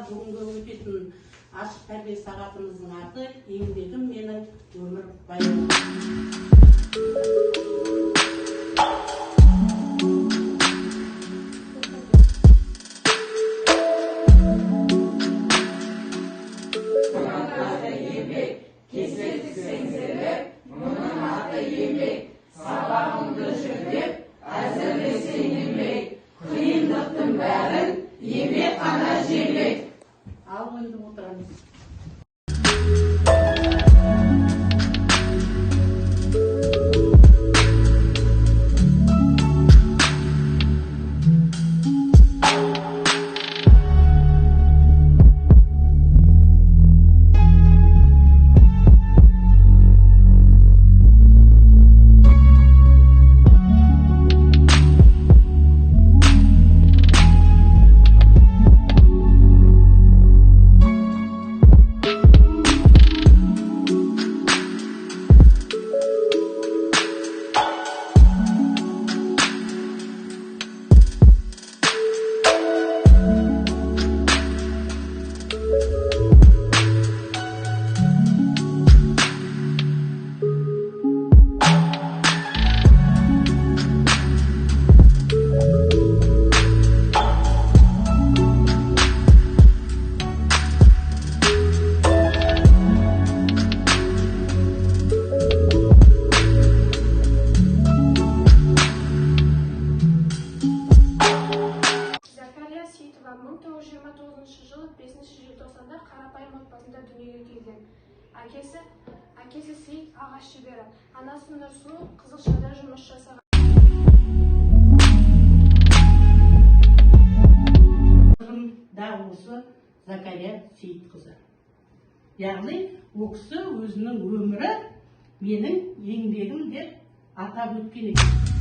бүгінгі өтетін ашық тәрбие сағатымыздың аты еңбегім менің өмір баяным. Сабағыңды жүктеп, әзірлесең еңбек, қиындықтың бәрін еңбек қана жеңбек. Ал енді отырамыз. Жылы 5 желтоқсанда қарапайым отбасында дүниеге келген. Әкесі Сейіт ағаш шебері, анасы Нұрсұлу қызылшада жұмыс жасаған. Да осы Закария Сейітқызы. Яғни ол кісі өзінің өмірі менің еңбегім деп атап өткен екен.